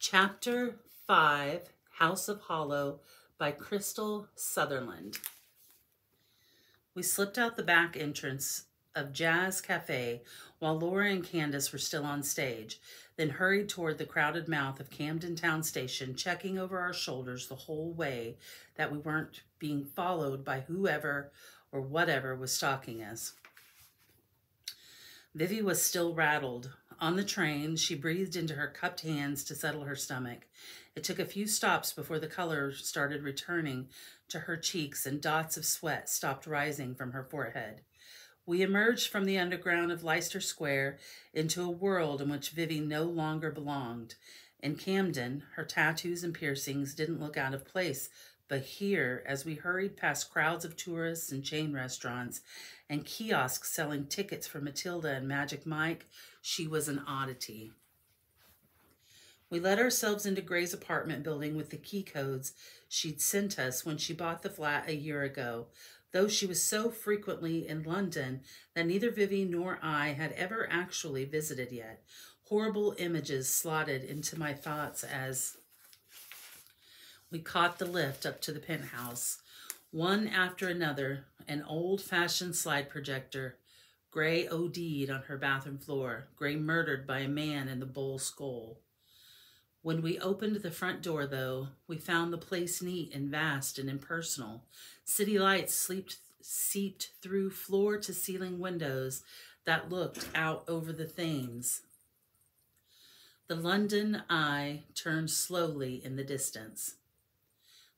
Chapter 5, House of Hollow by Crystal Sutherland. We slipped out the back entrance of Jazz Cafe while Laura and Candace were still on stage, then hurried toward the crowded mouth of Camden Town Station, checking over our shoulders the whole way that we weren't being followed by whoever or whatever was stalking us. Vivi was still rattled. On the train, she breathed into her cupped hands to settle her stomach. It took a few stops before the color started returning to her cheeks and dots of sweat stopped rising from her forehead. We emerged from the underground of Leicester Square into a world in which Vivi no longer belonged. In Camden, her tattoos and piercings didn't look out of place, but here, as we hurried past crowds of tourists and chain restaurants and kiosks selling tickets for Matilda and Magic Mike, she was an oddity. We let ourselves into Gray's apartment building with the key codes she'd sent us when she bought the flat a year ago, though she was so frequently in London that neither Vivi nor I had ever actually visited yet. Horrible images slotted into my thoughts as we caught the lift up to the penthouse. One after another, an old-fashioned slide projector. Gray OD'd on her bathroom floor. Gray murdered by a man in the bull skull. When we opened the front door, though, we found the place neat and vast and impersonal. City lights seeped through floor-to-ceiling windows that looked out over the Thames. The London Eye turned slowly in the distance.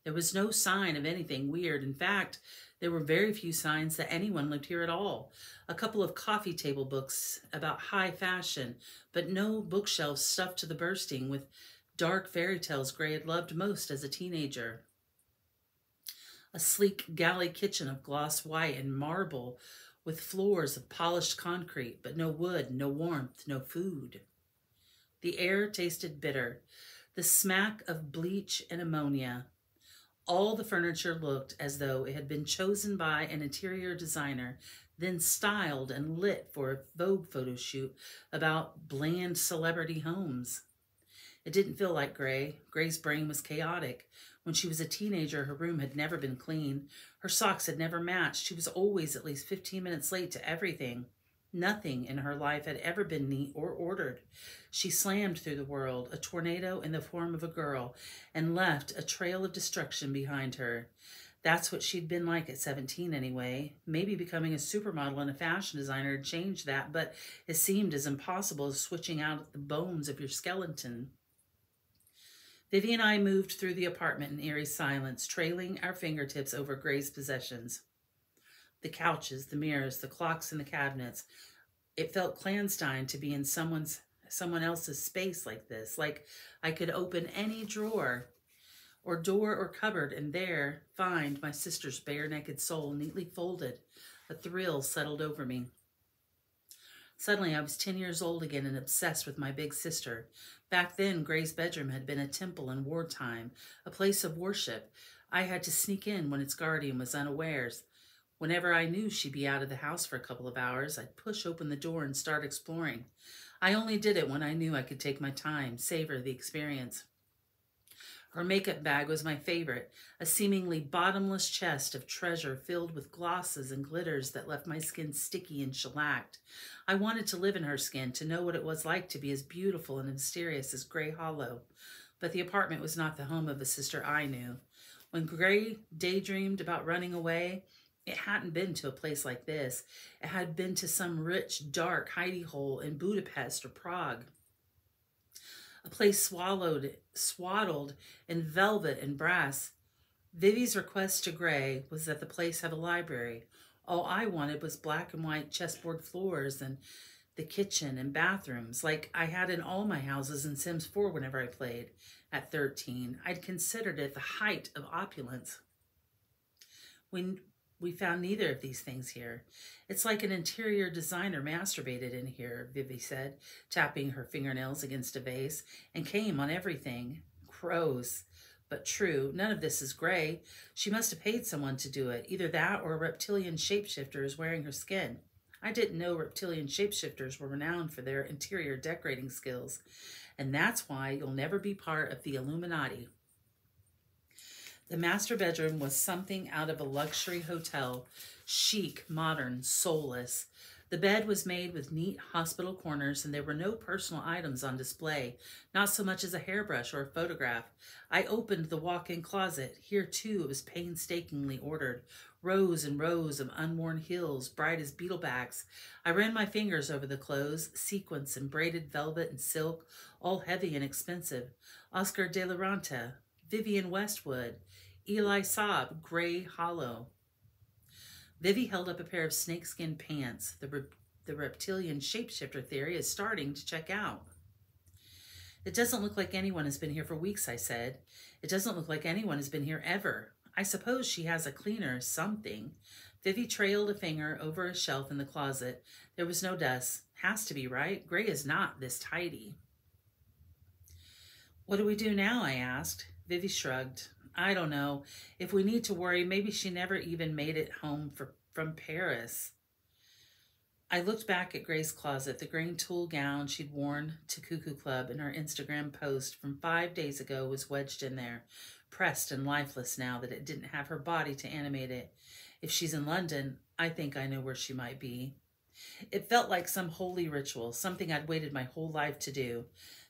There was no sign of anything weird. In fact, there were very few signs that anyone lived here at all. A couple of coffee table books about high fashion, but no bookshelves stuffed to the bursting with dark fairy tales Gray had loved most as a teenager. A sleek galley kitchen of gloss white and marble with floors of polished concrete, but no wood, no warmth, no food. The air tasted bitter, the smack of bleach and ammonia. All the furniture looked as though it had been chosen by an interior designer, then styled and lit for a Vogue photo shoot about bland celebrity homes. It didn't feel like Gray. Gray's brain was chaotic. When she was a teenager, her room had never been clean. Her socks had never matched. She was always at least 15 minutes late to everything. Nothing in her life had ever been neat or ordered. She slammed through the world, a tornado in the form of a girl, and left a trail of destruction behind her. That's what she'd been like at 17 anyway. Maybe becoming a supermodel and a fashion designer had changed that, but it seemed as impossible as switching out the bones of your skeleton. Vivi and I moved through the apartment in eerie silence, trailing our fingertips over Gray's possessions. The couches, the mirrors, the clocks in the cabinets. It felt clandestine to be in someone else's space like this, like I could open any drawer or door or cupboard and there find my sister's bare naked soul neatly folded. A thrill settled over me. Suddenly, I was 10 years old again and obsessed with my big sister. Back then, Gray's bedroom had been a temple in wartime, a place of worship. I had to sneak in when its guardian was unawares. Whenever I knew she'd be out of the house for a couple of hours, I'd push open the door and start exploring. I only did it when I knew I could take my time, savor the experience. Her makeup bag was my favorite, a seemingly bottomless chest of treasure filled with glosses and glitters that left my skin sticky and shellacked. I wanted to live in her skin, to know what it was like to be as beautiful and mysterious as Gray Hollow. But the apartment was not the home of a sister I knew. When Gray daydreamed about running away, it hadn't been to a place like this. It had been to some rich, dark hidey hole in Budapest or Prague. A place swaddled in velvet and brass. Vivi's request to Gray was that the place have a library. All I wanted was black and white chessboard floors and the kitchen and bathrooms, like I had in all my houses in Sims 4 whenever I played. At 13, I'd considered it the height of opulence. We found neither of these things here. It's like an interior designer masturbated in here, Vivi said, tapping her fingernails against a vase, and came on everything. Gross. But true, none of this is Gray. She must have paid someone to do it. Either that or a reptilian shapeshifter is wearing her skin. I didn't know reptilian shapeshifters were renowned for their interior decorating skills, and that's why you'll never be part of the Illuminati. The master bedroom was something out of a luxury hotel, chic, modern, soulless. The bed was made with neat hospital corners, and there were no personal items on display, not so much as a hairbrush or a photograph. I opened the walk-in closet. Here, too, it was painstakingly ordered. Rows and rows of unworn heels, bright as beetlebacks. I ran my fingers over the clothes, sequins and braided velvet and silk, all heavy and expensive. Oscar de la Renta, Vivienne Westwood, Eli Saab, Gray Hollow. Vivi held up a pair of snakeskin pants. The reptilian shapeshifter theory is starting to check out. It doesn't look like anyone has been here for weeks, I said. It doesn't look like anyone has been here ever. I suppose she has a cleaner something. Vivi trailed a finger over a shelf in the closet. There was no dust. Has to be, right? Gray is not this tidy. What do we do now? I asked. Vivi shrugged. I don't know. If we need to worry, maybe she never even made it home from Paris. I looked back at Gray's closet, the green tulle gown she'd worn to Cuckoo Club in her Instagram post from 5 days ago was wedged in there, pressed and lifeless now that it didn't have her body to animate it. If she's in London, I think I know where she might be. It felt like some holy ritual, something I'd waited my whole life to do.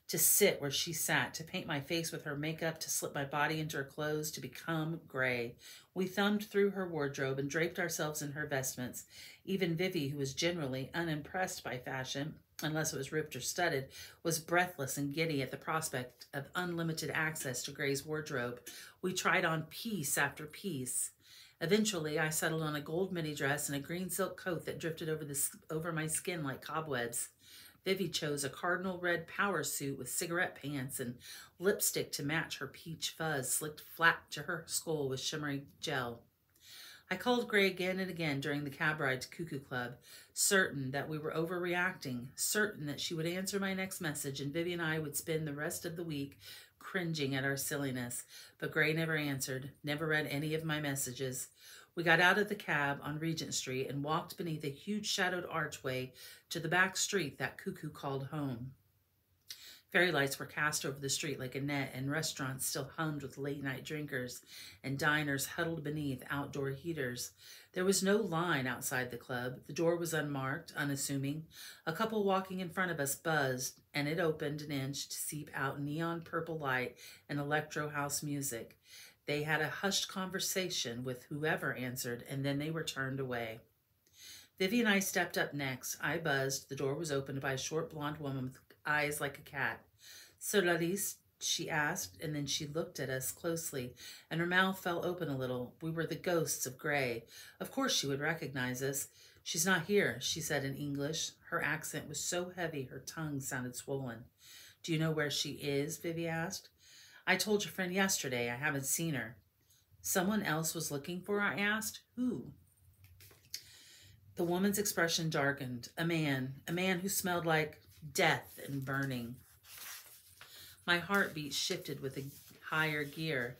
To sit where she sat, to paint my face with her makeup, to slip my body into her clothes, to become Gray. We thumbed through her wardrobe and draped ourselves in her vestments. Even Vivi, who was generally unimpressed by fashion, unless it was ripped or studded, was breathless and giddy at the prospect of unlimited access to Gray's wardrobe. We tried on piece after piece. Eventually, I settled on a gold midi dress and a green silk coat that drifted over my skin like cobwebs. Vivi chose a cardinal red power suit with cigarette pants and lipstick to match her peach fuzz slicked flat to her skull with shimmery gel. I called Gray again and again during the cab ride to Cuckoo Club, certain that we were overreacting, certain that she would answer my next message and Vivi and I would spend the rest of the week cringing at our silliness. But Gray never answered, never read any of my messages. We got out of the cab on Regent Street and walked beneath a huge shadowed archway to the back street that Cuckoo called home. Fairy lights were cast over the street like a net, and restaurants still hummed with late-night drinkers, and diners huddled beneath outdoor heaters. There was no line outside the club. The door was unmarked, unassuming. A couple walking in front of us buzzed, and it opened an inch to seep out neon purple light and electro house music. They had a hushed conversation with whoever answered, and then they were turned away. Vivi and I stepped up next. I buzzed. The door was opened by a short blonde woman with eyes like a cat. "So la liste?" she asked, and then she looked at us closely, and her mouth fell open a little. We were the ghosts of Gray. Of course she would recognize us. "She's not here," she said in English. Her accent was so heavy her tongue sounded swollen. "Do you know where she is?" Vivi asked. "I told your friend yesterday. I haven't seen her." "Someone else was looking for her?" I asked. "Who?" The woman's expression darkened. A man who smelled like death and burning. My heartbeat shifted with a higher gear.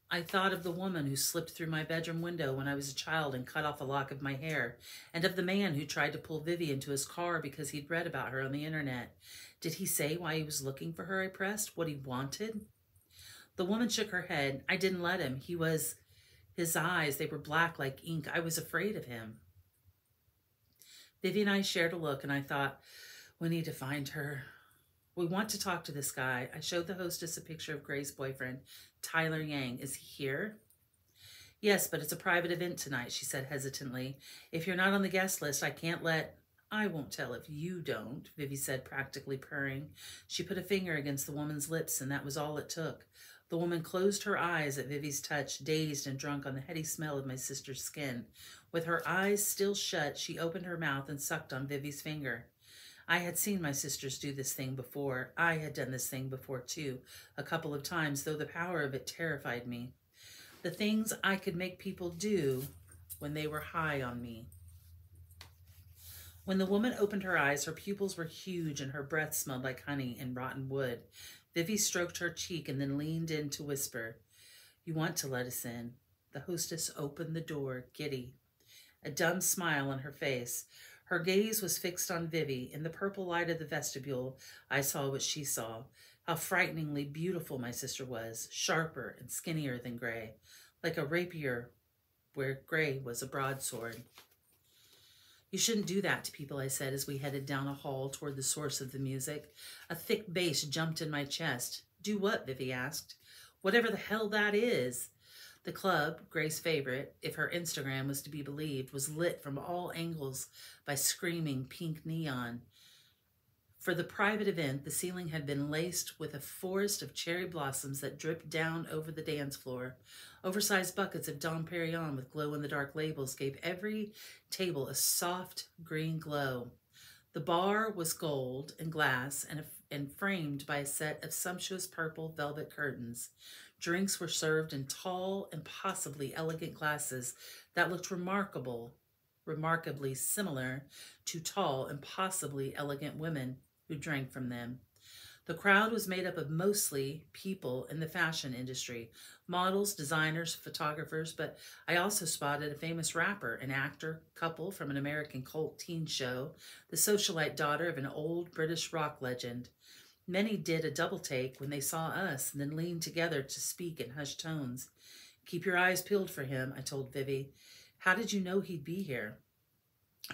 I thought of the woman who slipped through my bedroom window when I was a child and cut off a lock of my hair, and of the man who tried to pull Vivi into his car because he'd read about her on the internet. Did he say why he was looking for her? I pressed. What he wanted? The woman shook her head. I didn't let him. His eyes, they were black like ink. I was afraid of him. Vivi and I shared a look, and I thought, we need to find her. We want to talk to this guy. I showed the hostess a picture of Gray's boyfriend, Tyler Yang. Is he here? Yes, but it's a private event tonight, she said hesitantly. If you're not on the guest list, I can't let... I won't tell if you don't, Vivi said, practically purring. She put a finger against the woman's lips, and that was all it took. The woman closed her eyes at Vivi's touch, dazed and drunk on the heady smell of my sister's skin. With her eyes still shut, she opened her mouth and sucked on Vivi's finger. I had seen my sisters do this thing before. I had done this thing before, too, a couple of times, though the power of it terrified me. The things I could make people do when they were high on me. When the woman opened her eyes, her pupils were huge and her breath smelled like honey and rotten wood. Vivi stroked her cheek and then leaned in to whisper, "You want to let us in?" The hostess opened the door, giddy, a dumb smile on her face. Her gaze was fixed on Vivi. In the purple light of the vestibule, I saw what she saw. How frighteningly beautiful my sister was, sharper and skinnier than Gray, like a rapier where Gray was a broadsword. You shouldn't do that to people, I said as we headed down a hall toward the source of the music. A thick bass jumped in my chest. Do what? Vivi asked. Whatever the hell that is. The club, Gray's favorite, if her Instagram was to be believed, was lit from all angles by screaming pink neon. For the private event, the ceiling had been laced with a forest of cherry blossoms that dripped down over the dance floor. Oversized buckets of Dom Perignon with glow-in-the-dark labels gave every table a soft green glow. The bar was gold and glass and framed by a set of sumptuous purple velvet curtains. Drinks were served in tall, impossibly elegant glasses that looked remarkably similar to tall, impossibly elegant women who drank from them. The crowd was made up of mostly people in the fashion industry, models, designers, photographers, but I also spotted a famous rapper, an actor couple from an American cult teen show, the socialite daughter of an old British rock legend. Many did a double take when they saw us and then leaned together to speak in hushed tones. Keep your eyes peeled for him, I told Vivi. How did you know he'd be here?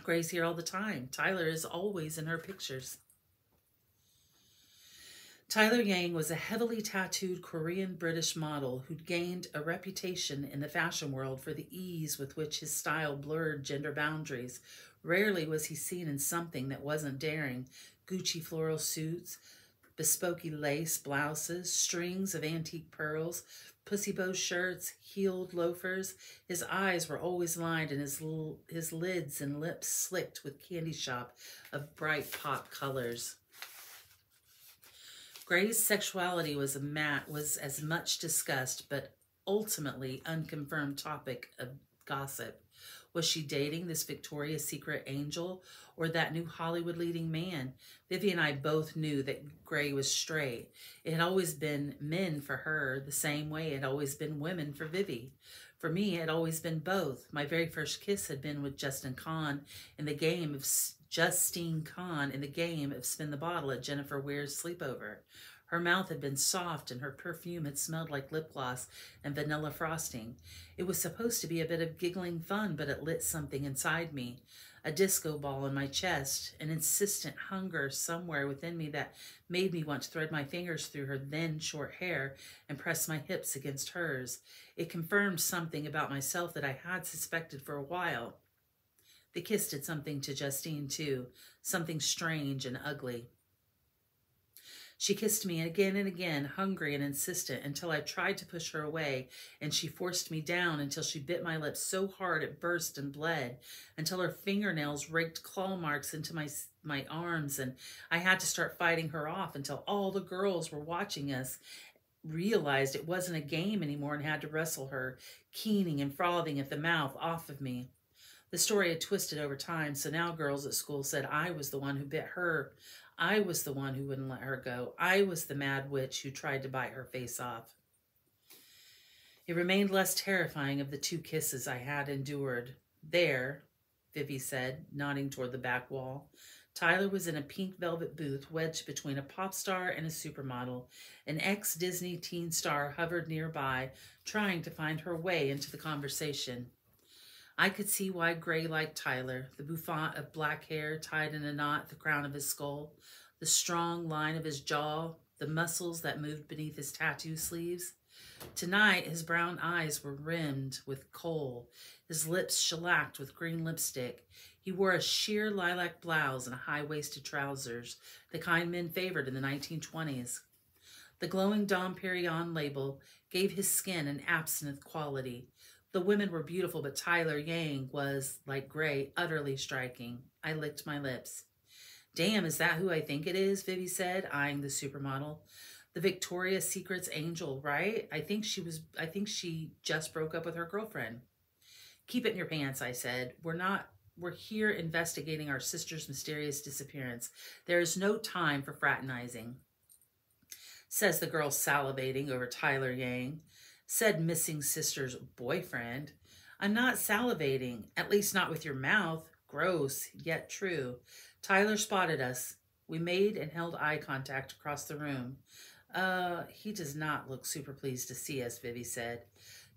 Gray's here all the time. Tyler is always in her pictures. Tyler Yang was a heavily tattooed Korean-British model who'd gained a reputation in the fashion world for the ease with which his style blurred gender boundaries. Rarely was he seen in something that wasn't daring. Gucci floral suits, bespoke lace blouses, strings of antique pearls, pussy bow shirts, heeled loafers. His eyes were always lined and his lids and lips slicked with candy shop of bright pop colors. Gray's sexuality was as much discussed, but ultimately unconfirmed topic of gossip. Was she dating this Victoria's Secret angel or that new Hollywood leading man? Vivi and I both knew that Gray was straight. It had always been men for her the same way it had always been women for Vivi. For me, it had always been both. My very first kiss had been with Justine Kahn in the game of Spin the Bottle at Jennifer Weir's sleepover. Her mouth had been soft and her perfume had smelled like lip gloss and vanilla frosting. It was supposed to be a bit of giggling fun, but it lit something inside me. A disco ball in my chest, an insistent hunger somewhere within me that made me want to thread my fingers through her then short hair and press my hips against hers. It confirmed something about myself that I had suspected for a while. The kiss did something to Justine, too, something strange and ugly. She kissed me again and again, hungry and insistent, until I tried to push her away, and she forced me down until she bit my lips so hard it burst and bled, until her fingernails raked claw marks into my arms, and I had to start fighting her off until all the girls were watching us realized it wasn't a game anymore and had to wrestle her, keening and frothing at the mouth, off of me. The story had twisted over time, so now girls at school said I was the one who bit her. I was the one who wouldn't let her go. I was the mad witch who tried to bite her face off. It remained less terrifying of the 2 kisses I had endured. There, Vivi said, nodding toward the back wall. Tyler was in a pink velvet booth wedged between a pop star and a supermodel. An ex-Disney teen star hovered nearby, trying to find her way into the conversation. I could see why Gray liked Tyler, the bouffant of black hair tied in a knot at the crown of his skull, the strong line of his jaw, the muscles that moved beneath his tattoo sleeves. Tonight, his brown eyes were rimmed with kohl, his lips shellacked with green lipstick. He wore a sheer lilac blouse and high-waisted trousers, the kind men favored in the 1920s. The glowing Dom Perignon label gave his skin an absinthe quality. The women were beautiful, but Tyler Yang was, like Gray, utterly striking. I licked my lips. Damn, is that who I think it is? Vivi said, eyeing the supermodel. The Victoria's Secret's angel, right? I think she just broke up with her girlfriend. Keep it in your pants, I said. We're here investigating our sister's mysterious disappearance. There is no time for fraternizing, says the girl, salivating over Tyler Yang. Said missing sister's boyfriend. I'm not salivating, at least not with your mouth. Gross, yet true. Tyler spotted us. We made and held eye contact across the room. He does not look super pleased to see us, Vivi said.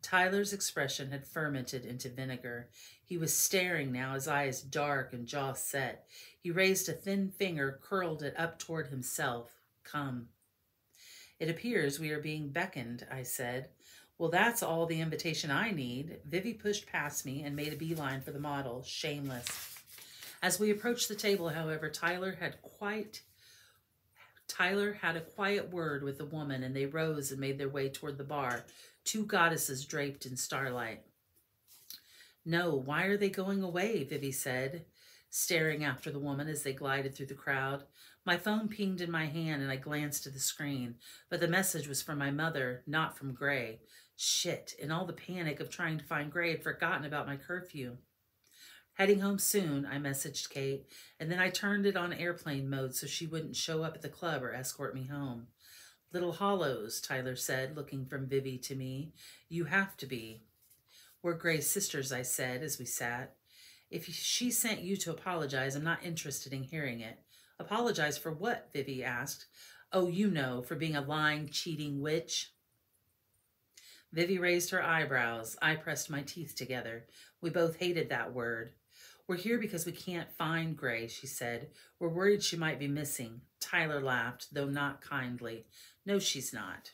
Tyler's expression had fermented into vinegar. He was staring now, his eyes dark and jaw set. He raised a thin finger, curled it up toward himself. Come. It appears we are being beckoned, I said. Well, that's all the invitation I need. Vivi pushed past me and made a beeline for the model, shameless. As we approached the table, however, Tyler had a quiet word with the woman, and they rose and made their way toward the bar, two goddesses draped in starlight. No, why are they going away? Vivi said, staring after the woman as they glided through the crowd. My phone pinged in my hand, and I glanced at the screen, but the message was from my mother, not from Gray. Shit, in all the panic of trying to find Gray, I'd forgotten about my curfew. Heading home soon, I messaged Kate, and then I turned it on airplane mode so she wouldn't show up at the club or escort me home. Little Hollows, Tyler said, looking from Vivi to me. You have to be. We're Gray's sisters, I said as we sat. If she sent you to apologize, I'm not interested in hearing it. Apologize for what? Vivi asked. Oh, you know, for being a lying, cheating witch. Vivi raised her eyebrows. I pressed my teeth together. We both hated that word. We're here because we can't find Gray, she said. We're worried she might be missing. Tyler laughed, though not kindly. No, she's not.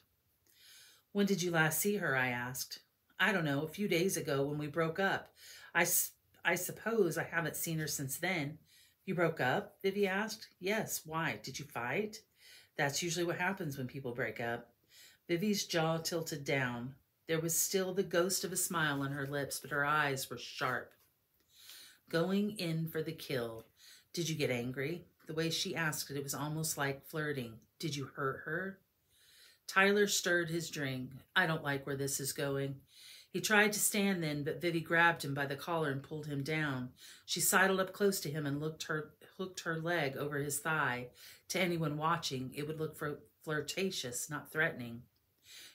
When did you last see her? I asked. I don't know, a few days ago when we broke up. I suppose I haven't seen her since then. You broke up? Vivi asked. Yes, why? Did you fight? That's usually what happens when people break up. Vivi's jaw tilted down. There was still the ghost of a smile on her lips, but her eyes were sharp. Going in for the kill. Did you get angry? The way she asked it, it was almost like flirting. Did you hurt her? Tyler stirred his drink. I don't like where this is going. He tried to stand then, but Vivi grabbed him by the collar and pulled him down. She sidled up close to him and hooked her leg over his thigh. To anyone watching, it would look flirtatious, not threatening.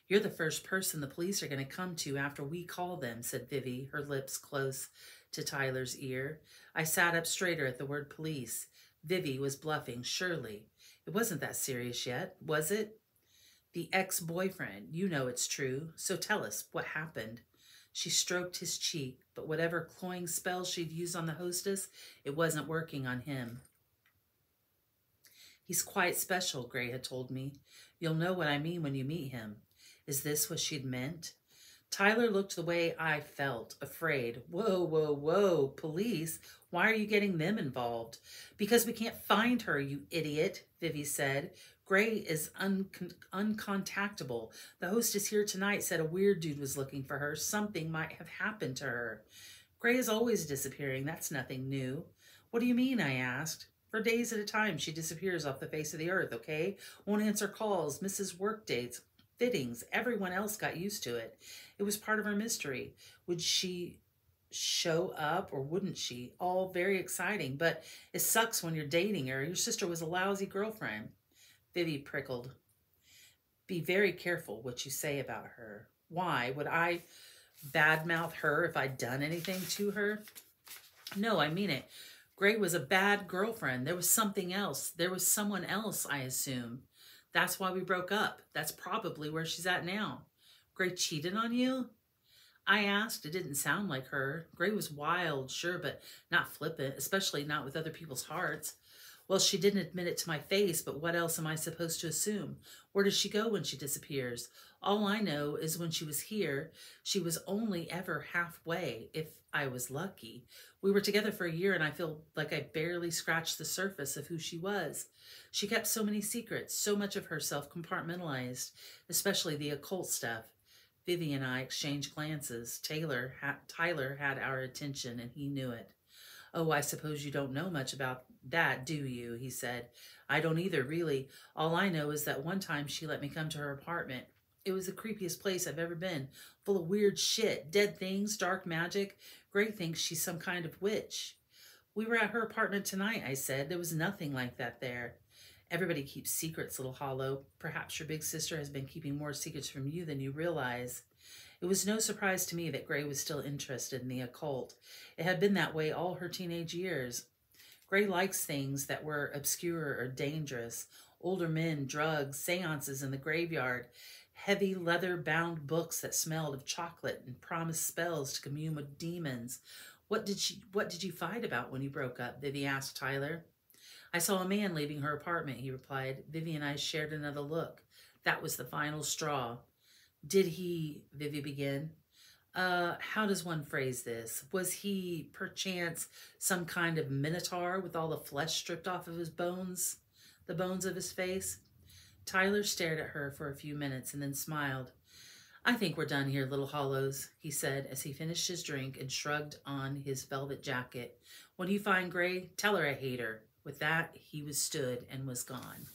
You're the first person the police are going to come to after we call them, said Vivi, her lips close to Tyler's ear. I sat up straighter at the word police. Vivi was bluffing, surely. It wasn't that serious yet, was it? The ex-boyfriend, you know it's true, so tell us, what happened? She stroked his cheek, but whatever cloying spell she'd used on the hostess, it wasn't working on him. He's quite special, Gray had told me. You'll know what I mean when you meet him. Is this what she'd meant? Tyler looked the way I felt, afraid. Whoa, whoa, whoa, police? Why are you getting them involved? Because we can't find her, you idiot, Vivi said. Gray is uncontactable. The hostess here tonight said a weird dude was looking for her. Something might have happened to her. Gray is always disappearing. That's nothing new. What do you mean? I asked. For days at a time, she disappears off the face of the earth, okay? Won't answer calls, misses work dates, fittings. Everyone else got used to it. It was part of her mystery. Would she show up or wouldn't she? All very exciting, but it sucks when you're dating her. Your sister was a lousy girlfriend. Vivi prickled. Be very careful what you say about her. Why? Would I badmouth her if I'd done anything to her? No, I mean it. Gray was a bad girlfriend. There was something else. There was someone else, I assume. That's why we broke up. That's probably where she's at now. Gray cheated on you? I asked. It didn't sound like her. Gray was wild, sure, but not flippant, especially not with other people's hearts. Well, she didn't admit it to my face, but what else am I supposed to assume? Where does she go when she disappears? All I know is when she was here, she was only ever halfway, if I was lucky. We were together for a year, and I feel like I barely scratched the surface of who she was. She kept so many secrets, so much of herself compartmentalized, especially the occult stuff. Vivi and I exchanged glances. Tyler had our attention, and he knew it. Oh, I suppose you don't know much about that, do you? He said. I don't either, really. All I know is that one time she let me come to her apartment. It was the creepiest place I've ever been, full of weird shit, dead things, dark magic. Gray thinks she's some kind of witch. We were at her apartment tonight, I said. There was nothing like that there. Everybody keeps secrets, Little Hollow. Perhaps your big sister has been keeping more secrets from you than you realize. It was no surprise to me that Gray was still interested in the occult. It had been that way all her teenage years. Gray likes things that were obscure or dangerous. Older men, drugs, seances in the graveyard, heavy leather-bound books that smelled of chocolate and promised spells to commune with demons. What did you fight about when you broke up? Vivi asked Tyler. I saw a man leaving her apartment, he replied. Vivi and I shared another look. That was the final straw. Did he, Vivi began. How does one phrase this? Was he, perchance, some kind of minotaur with all the flesh stripped off of his bones, the bones of his face? Tyler stared at her for a few minutes and then smiled. I think we're done here, Little Hollows, he said as he finished his drink and shrugged on his velvet jacket. When you find Gray, tell her I hate her. With that, he was stood and was gone.